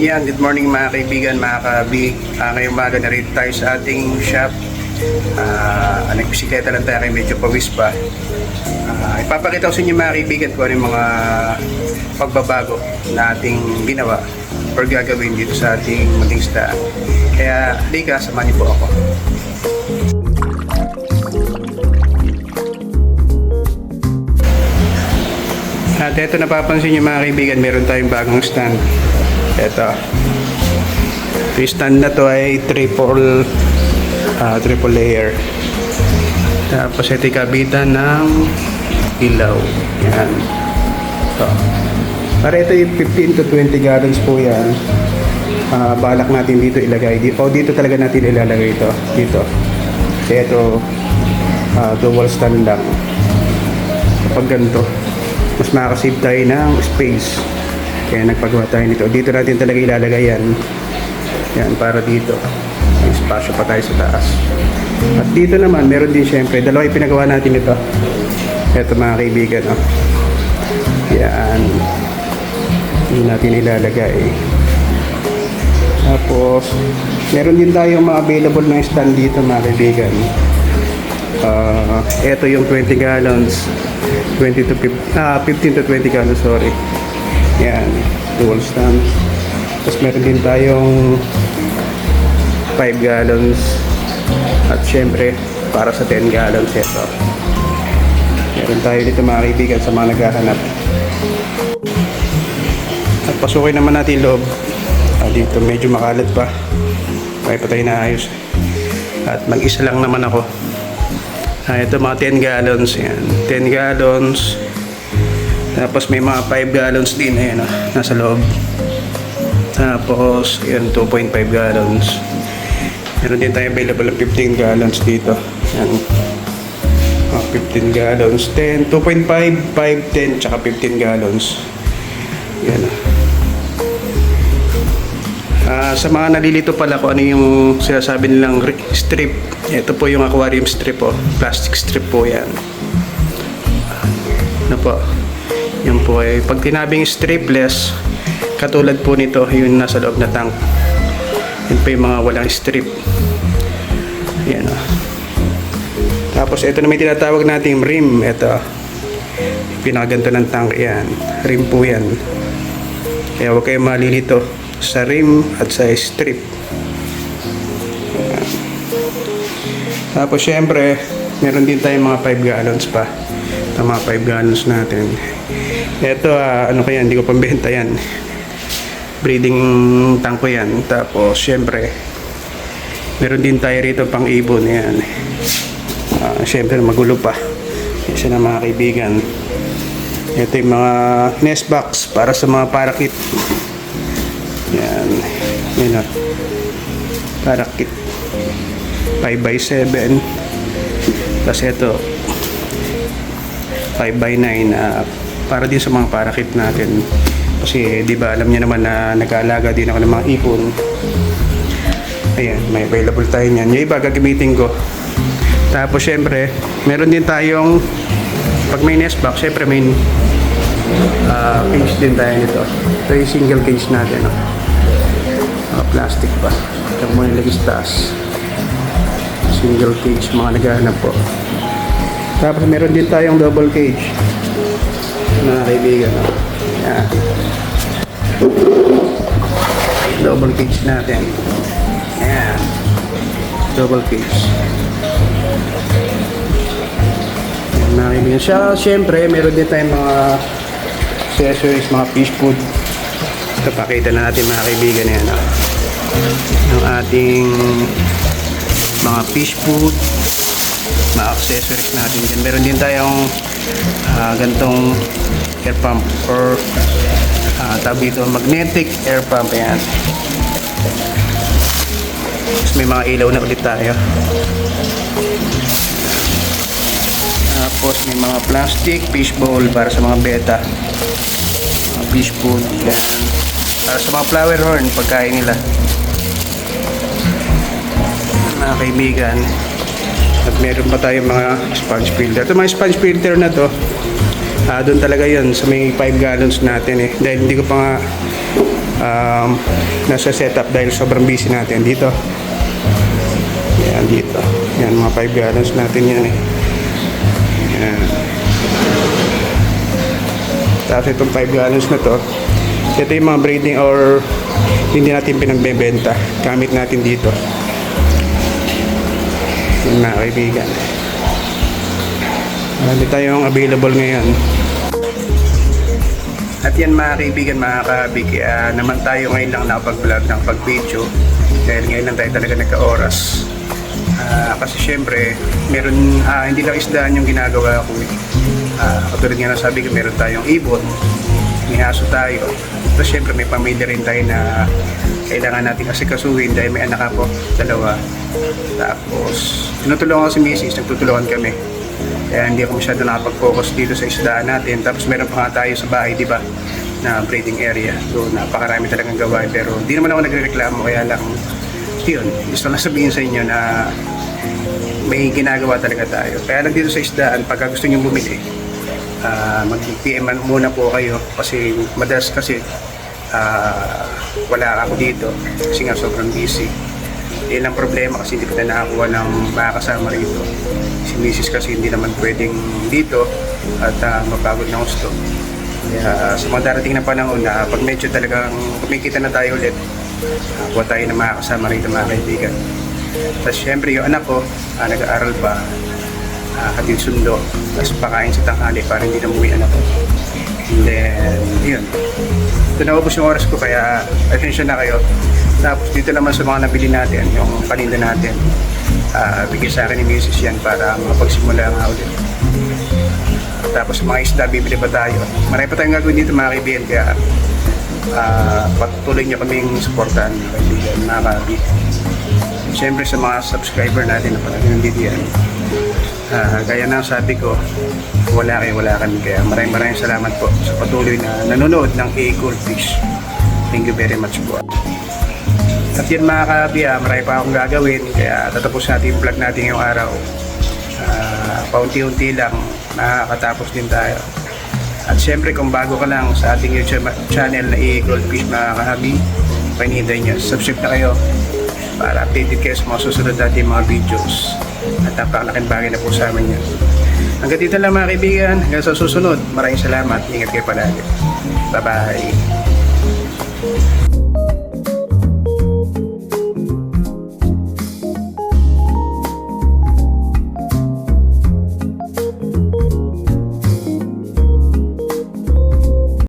Yan, good morning mga kaibigan, mga kabig. Ngayong umaga narito tayo sa ating shop. Nagbisikleta lang tayo kay medyo pawis pa. Ipapakita ko sa inyo mga kaibigan kung ano yung mga pagbabago na ating ginawa or gagawin dito sa ating munting isdaan. Kaya, halika, samahan niyo po ako. At ito napapansin nyo mga kaibigan, meron tayong bagong stand. Ito yung stand na to ay triple layer. Tapos ito yung kabitan ng ilaw. Yan. So, para ito yung 15 to 20 gallons po yan. Balak natin dito ilagay. Dito talaga natin ilalagay ito. Dito. Kaya ito dual stand lang. Kapag ganito, mas makakasave tayo ng space. Kaya nagpagawa tayo nito. Dito natin talaga ilalagay yan. Yan, para dito. May espasyo pa tayo sa taas. At dito naman, meron din syempre. Dalawa yung pinagawa natin ito. Ito mga kaibigan. Oh. Yan. Hindi natin ilalagay. Tapos, meron din tayong mga available na stand dito mga kaibigan. Ito yung 20 gallons. 15 to 20 gallons, sorry. Yan, dual stand. Tapos meron din tayong 5 gallons. At syempre, para sa 10 gallons ito. Meron tayo dito mga kaibigan sa mga naghahanap. At pasukin naman natin loob. Dito medyo makalat pa. Kaya pa tayo naayos. At mag-isa lang naman ako. Ito mga 10 gallons. Yan, 10 gallons. Tapos may mga 5 gallons din, ayan, nasa loob. Tapos, yan, 2.5 gallons. Meron din tayo available ng 15 gallons dito. Yan. 15 gallons, 10, 2.5, 5, 10, tsaka 15 gallons. Yan. Sa mga nalilito pala kung ano yung sinasabi nilang strip. Ito po yung aquarium strip, oh. Plastic strip po yan. Ano po? Yan po ay pag tinabing stripless, katulad po nito yung nasa loob na tank. Yan po yung mga walang strip. Yan, oh. Tapos ito naman tinatawag nating rim. Ito pinakaganto ng tank. Yan, rim po yan. Kaya huwag kayong malilito sa rim at sa strip. Yan. Tapos syempre meron din tayong mga 5 gallons pa. Ito mga 5 gallons natin. Ito, ano kaya, hindi ko pambenta yan. Breeding tank ko yan. Tapos, syempre, meron din tayo rito pang ibon. Yan. Syempre, magulo pa. Isa na mga kaibigan. Ito yung mga nest box para sa mga parakit. Yan. Yan o. Parakit. 5x7. Tapos ito, 5x9, para din sa mga parakit natin. Kasi di ba alam niyo naman na nag-aalaga din ako ng mga ipon. Ayan, may available tayo niyan. Yung iba gagamitin ko. Tapos syempre, meron din tayong pag may nest box, syempre may cage din tayo nito. Ito yung single cage natin. Plastic pa. Ito mo nilagay sa taas. Single cage, mga naghahanap po. Tapos meron din tayong double cage. Mga kaibigan. Yan. Double cage natin. Yan. Double cage. Yan, mga kaibigan. Siyempre, meron din tayong mga accessories, mga fish food. Ito, pakita na natin mga kaibigan. Yan. Yung ating mga fish food, mga accessories natin dyan. Meron din tayong gantong air pump or tawag dito magnetic air pump. Yan. Tapos may mga ilaw na ulit tayo. Tapos may mga plastic fish bowl para sa mga beta, mga fish food. Yan. Para sa mga flower horn, pagkain nila. Mga kaibigan. At meron pa tayong mga sponge filter. Ito mga sponge filter na to, doon talaga yun sa may 5 gallons natin eh. Dahil hindi ko pa nga nasa setup dahil sobrang busy natin dito. Yan dito. Yan mga 5 gallons natin yan eh. Yan. Tapos itong 5 gallons na to, ito yung mga breeding or hindi natin pinagbebenta. Gamit natin dito. Yan mga kaibigan. Hindi tayong available ngayon. At yan mga kaibigan, mga kabig, naman tayo ngayon lang nakapag-vlog ng pag-video dahil ngayon lang tayo talaga nagka-oras. Kasi syempre, meron, hindi lang isdaan yung ginagawa ko. Katulad nga na sabi ko, meron tayong ibon, may aso tayo. Tapos syempre may pamilya rin tayo na kailangan natin asikasuhin dahil may anak ako, 2. Tapos, tinutulungan ko si Mrs., nagtutulungan kami. Kaya hindi ako masyado nakapag-focus dito sa isdaan natin. Tapos meron pa nga tayo sa bahay, di ba, na breeding area. So napakarami talagang gawain. Pero hindi naman ako nagre-reklamo, kaya lang, yun, gusto lang sabihin sa inyo na may ginagawa talaga tayo. Kaya lang dito sa isdaan, pagka gusto nyo bumili, mag-PM muna po kayo. Kasi madalas kasi, wala ako dito. Kasi nga sobrang busy. Yan ang problema kasi hindi ko na nakakuha ng makakasama rito. Si Mrs. kasi hindi naman pwedeng dito at mapagod ng gusto. Kaya sa mga darating na panahon na pag medyo talagang kumikita na tayo ulit, kuha tayo na makakasama rito mga kaibigan. Tapos syempre yung anak ko, nag-aaral pa, hatid sundo, tapos pakain sa tanghali para hindi na umuwi anak ko. And then, yun. Ito naubos yung oras ko kaya attention na kayo. Tapos dito naman sa mga nabili natin, yung paninda natin, bigyan sa akin ni Mrs. yan para mapagsimula nga ulit. Tapos mga isda, bibili pa tayo. Marami pa tayong gagawin dito mga kaibigan, kaya patuloy nyo kaming supportan mga kaibigan, mga kabi. Siyempre sa mga subscriber natin na palagi nandito yan. Gaya na sabi ko, wala kayo, wala kami. Kaya maraming salamat po sa patuloy na nanonood ng A-Goldfish. Thank you very much po. At yan mga kabi, marami pa akong gagawin, kaya tatapos natin yung vlog natin yung araw. Paunti-unti lang, nakakatapos din tayo. At syempre kung bago ka lang sa ating YouTube channel na A-Goldfish mga kahabi, paninday nyo, subscribe na kayo para updated kayo sa mga susunod natin mga videos. At napakalaking bagay na po sa amin yan. Hanggang dito lang mga kaibigan, hanggang sa susunod, maraming salamat, ingat kayo palagi. Bye bye.